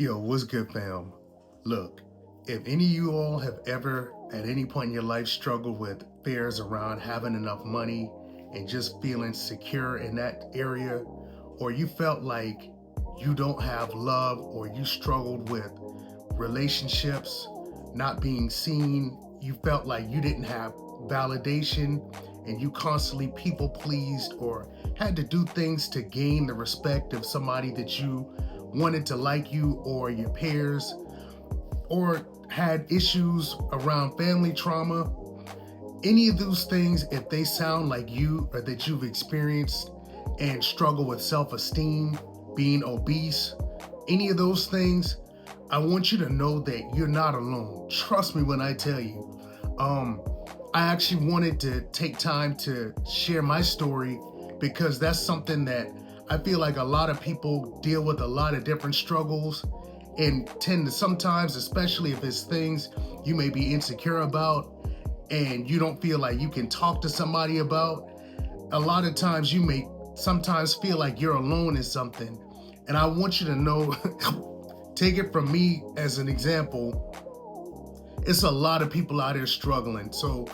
Yo, what's good, fam? Look, if any of you all have ever, at any point in your life, struggled with fears around having enough money and just feeling secure in that area, or you felt like you don't have love, or you struggled with relationships, not being seen, you felt like you didn't have validation, and you constantly people pleased or had to do things to gain the respect of somebody that you wanted to like you or your peers, or had issues around family trauma, any of those things, if they sound like you or that you've experienced and struggle with self-esteem, being obese, any of those things, I want you to know that you're not alone. Trust me when I tell you. I actually wanted to take time to share my story because that's something that I feel like a lot of people deal with, a lot of different struggles, and tend to sometimes, especially if it's things you may be insecure about and you don't feel like you can talk to somebody about, a lot of times you may sometimes feel like you're alone in something. And I want you to know, take it from me as an example, it's a lot of people out here struggling. So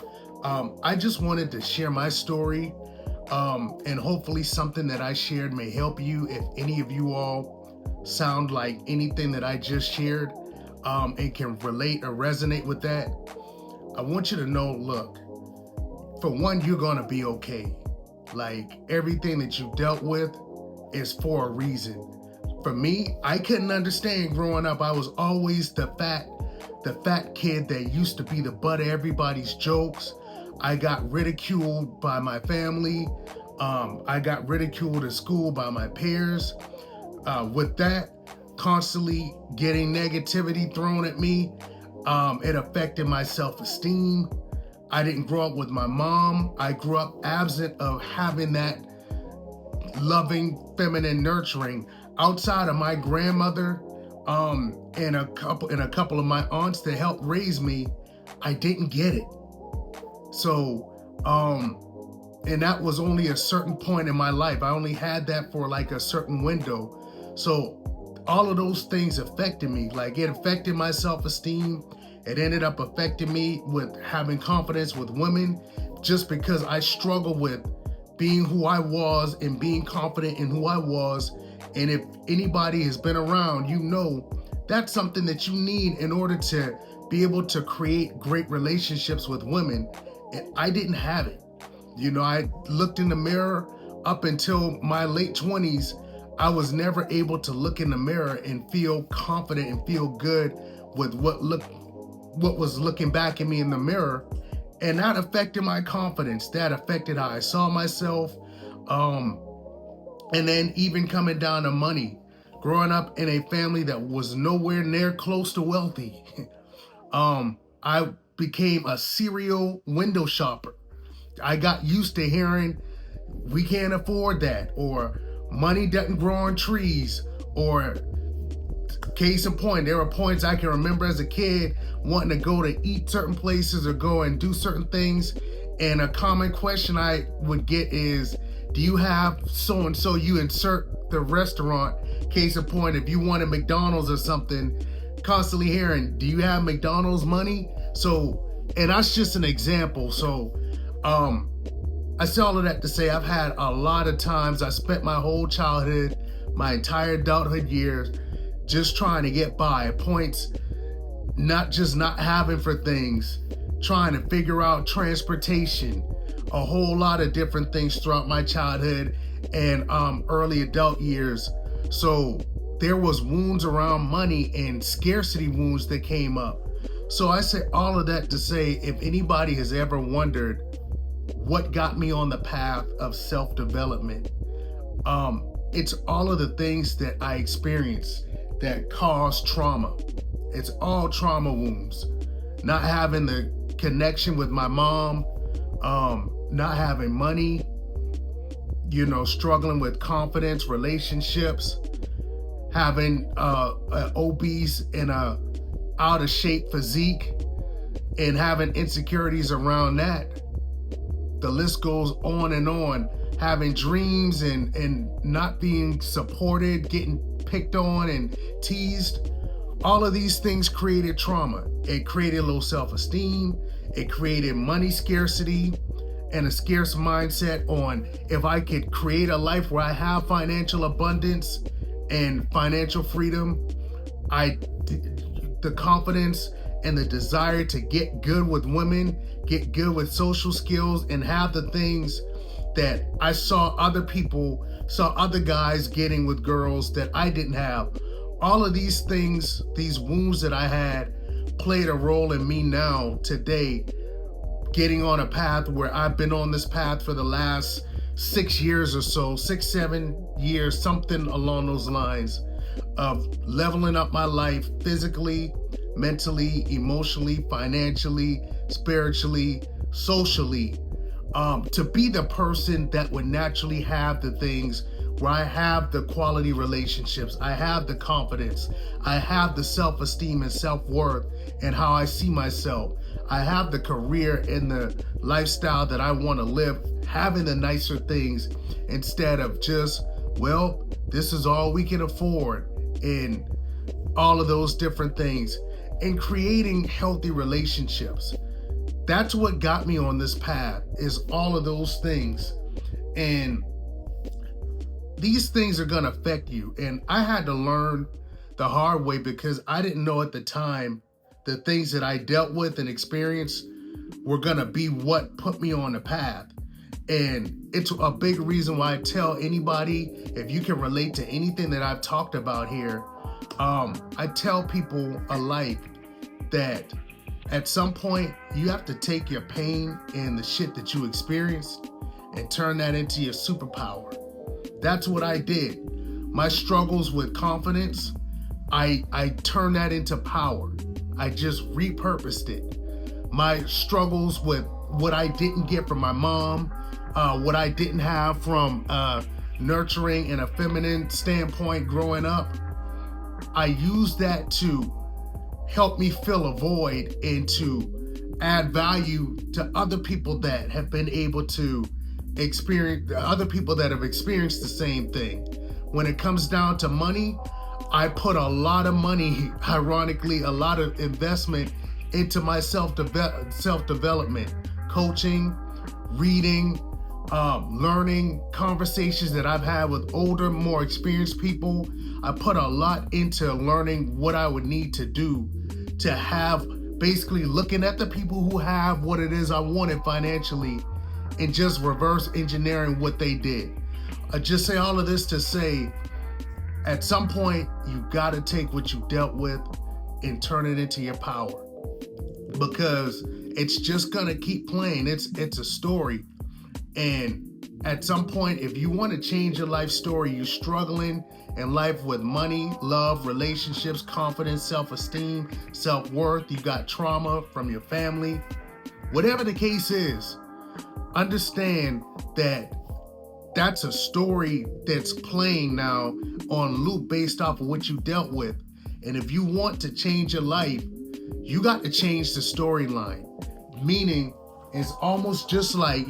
I just wanted to share my story, and hopefully something that I shared may help you. If any of you all sound like anything that I just shared, and can relate or resonate with that, I want you to know, look, for one, you're gonna be okay. Like, everything that you dealt with is for a reason. For me, I couldn't understand growing up. I was always the fat kid that used to be the butt of everybody's jokes. I got ridiculed by my family. I got ridiculed at school by my peers. With that, constantly getting negativity thrown at me, it affected my self-esteem. I didn't grow up with my mom. I grew up absent of having that loving, feminine nurturing outside of my grandmother, and a couple of my aunts that helped raise me. I didn't get it. So, and that was only a certain point in my life. I only had that for like a certain window. So all of those things affected me. Like, it affected my self-esteem. It ended up affecting me with having confidence with women, just because I struggled with being who I was and being confident in who I was. And if anybody has been around, you know that's something that you need in order to be able to create great relationships with women. And I didn't have it. You know, I looked in the mirror up until my late 20s. I was never able to look in the mirror and feel confident and feel good with what was looking back at me in the mirror. And that affected my confidence. That affected how I saw myself. And then even coming down to money, growing up in a family that was nowhere near close to wealthy, I became a serial window shopper. I got used to hearing, we can't afford that, or money doesn't grow on trees, or case in point, there were points I can remember as a kid wanting to go to eat certain places or go and do certain things. And a common question I would get is, do you have so-and-so? You insert the restaurant. Case in point, if you wanted McDonald's or something, constantly hearing, do you have McDonald's money? So, and that's just an example. So, I say all of that to say I've had a lot of times, I spent my whole childhood, my entire adulthood years, just trying to get by. At points, not having for things, trying to figure out transportation, a whole lot of different things throughout my childhood and early adult years. So there was wounds around money and scarcity wounds that came up. So I say all of that to say, if anybody has ever wondered what got me on the path of self-development, it's all of the things that I experienced that caused trauma. It's all trauma wounds. Not having the connection with my mom, not having money, you know, struggling with confidence, relationships, having an obese and a out of shape physique, and having insecurities around that. The list goes on and on. Having dreams and not being supported, getting picked on and teased. All of these things created trauma. It created low self-esteem. It created money scarcity and a scarce mindset on if I could create a life where I have financial abundance and financial freedom, the confidence and the desire to get good with women, get good with social skills, and have the things that I saw other guys getting with girls that I didn't have. All of these things, these wounds that I had, played a role in me now, today, getting on a path where I've been on this path for the last 6 years or so, 6-7 years, something along those lines, of leveling up my life physically, mentally, emotionally, financially, spiritually, socially, to be the person that would naturally have the things where I have the quality relationships, I have the confidence, I have the self-esteem and self-worth and how I see myself. I have the career and the lifestyle that I want to live, having the nicer things instead of just, well, this is all we can afford, and all of those different things, and creating healthy relationships. That's what got me on this path, is all of those things. And these things are going to affect you. And I had to learn the hard way because I didn't know at the time the things that I dealt with and experienced were going to be what put me on the path. And it's a big reason why I tell anybody, if you can relate to anything that I've talked about here, I tell people alike that at some point you have to take your pain and the shit that you experienced and turn that into your superpower. That's what I did. My struggles with confidence, I turned that into power. I just repurposed it. My struggles with what I didn't get from my mom, what I didn't have from nurturing and a feminine standpoint growing up, I used that to help me fill a void and to add value to other people that have been able to experience, other people that have experienced the same thing. When it comes down to money, I put a lot of money, ironically, a lot of investment into my self-development, coaching, reading, learning, conversations that I've had with older, more experienced people. I put a lot into learning what I would need to do to have, basically looking at the people who have what it is I wanted financially and just reverse engineering what they did. I just say all of this to say, at some point, you got to take what you dealt with and turn it into your power, because it's just going to keep playing. It's a story. And at some point, if you want to change your life story, you're struggling in life with money, love, relationships, confidence, self-esteem, self-worth, you got trauma from your family, whatever the case is, understand that that's a story that's playing now on loop based off of what you dealt with. And if you want to change your life, you got to change the storyline. Meaning, it's almost just like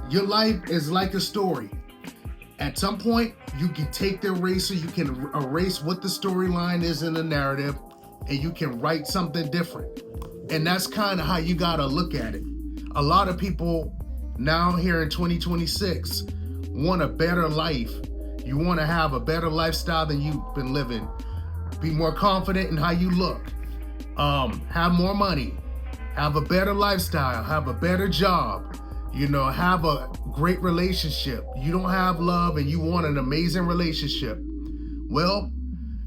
your life is like a story. At some point, you can take the eraser, you can erase what the storyline is in the narrative, and you can write something different. And that's kind of how you got to look at it. A lot of people now here in 2026 want a better life. You want to have a better lifestyle than you've been living. Be more confident in how you look. Have more money. Have a better lifestyle. Have a better job. Have a great relationship. You don't have love and you want an amazing relationship. Well,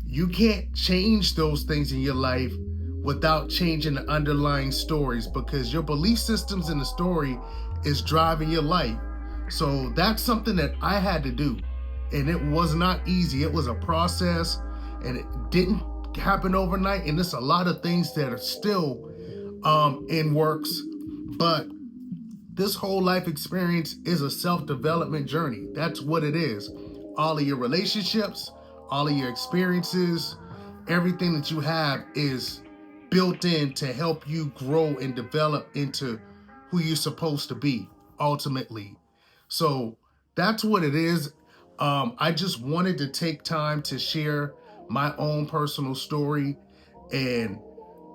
you can't change those things in your life without changing the underlying stories, because your belief systems in the story is driving your life. So that's something that I had to do. And it was not easy. It was a process, and it didn't happen overnight. And there's a lot of things that are still in works. But this whole life experience is a self-development journey. That's what it is. All of your relationships, all of your experiences, everything that you have is built in to help you grow and develop into who you're supposed to be, ultimately. So that's what it is. I just wanted to take time to share my own personal story and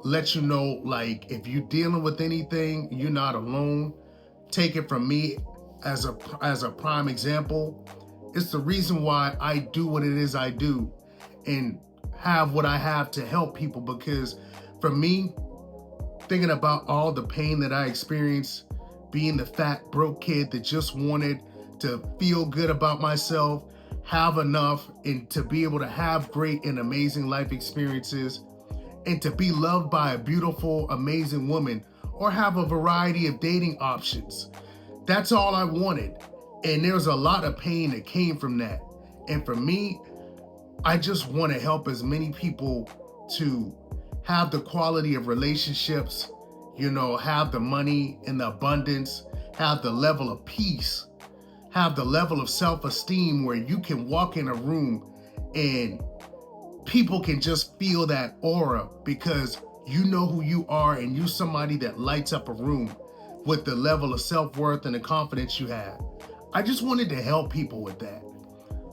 let you know, like, if you're dealing with anything, you're not alone. Take it from me as a prime example. It's the reason why I do what it is I do and have what I have to help people, because for me, thinking about all the pain that I experienced, being the fat, broke kid that just wanted to feel good about myself, have enough, and to be able to have great and amazing life experiences, and to be loved by a beautiful, amazing woman, or have a variety of dating options. That's all I wanted. And there's a lot of pain that came from that. And for me, I just want to help as many people to have the quality of relationships, have the money and the abundance, have the level of peace, have the level of self-esteem where you can walk in a room and people can just feel that aura because you know who you are and you're somebody that lights up a room with the level of self-worth and the confidence you have. I just wanted to help people with that.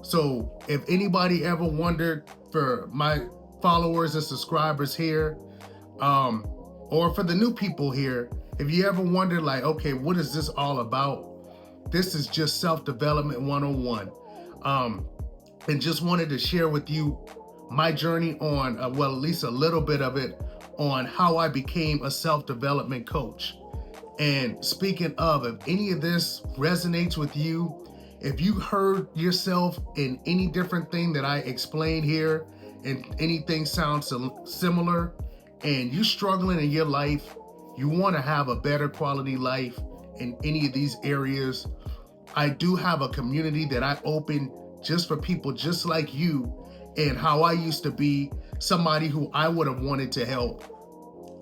So if anybody ever wondered, for my followers and subscribers here, or for the new people here, if you ever wondered, like, okay, what is this all about? This is just self-development 101. And just wanted to share with you my journey on, well, at least a little bit of it, on how I became a self-development coach. And speaking of, if any of this resonates with you, if you heard yourself in any different thing that I explained here, and anything sounds similar, and you're struggling in your life, you want to have a better quality life in any of these areas, I do have a community that I open just for people just like you, and how I used to be somebody who I would have wanted to help.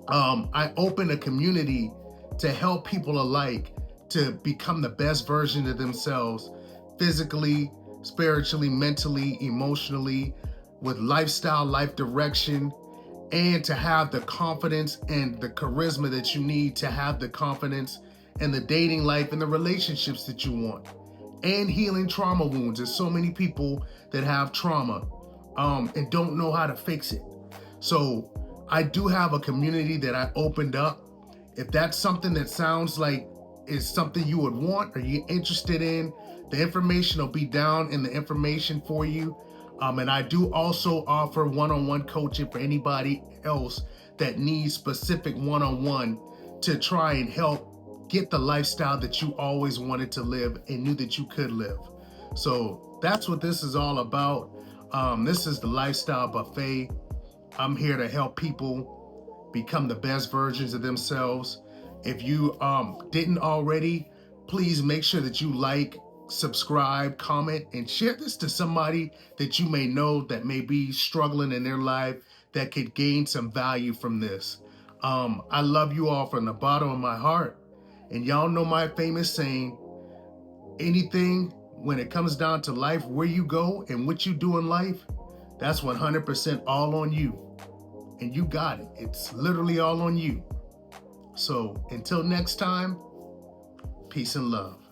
I open a community to help people alike to become the best version of themselves, physically, spiritually, mentally, emotionally, with lifestyle, life direction, and to have the confidence and the charisma that you need to have the confidence and the dating life and the relationships that you want, and healing trauma wounds. There's so many people that have trauma and don't know how to fix it. So I do have a community that I opened up. If that's something that sounds like is something you would want or you're interested in, the information will be down in the information for you. And I do also offer one-on-one coaching for anybody else that needs specific one-on-one to try and help get the lifestyle that you always wanted to live and knew that you could live. So that's what this is all about. This is the Lifestyle Buffet. I'm here to help people become the best versions of themselves. If you didn't already, please make sure that you like, subscribe, comment, and share this to somebody that you may know that may be struggling in their life that could gain some value from this. I love you all from the bottom of my heart. And y'all know my famous saying, anything when it comes down to life, where you go and what you do in life, that's 100% all on you. And you got it. It's literally all on you. So until next time, peace and love.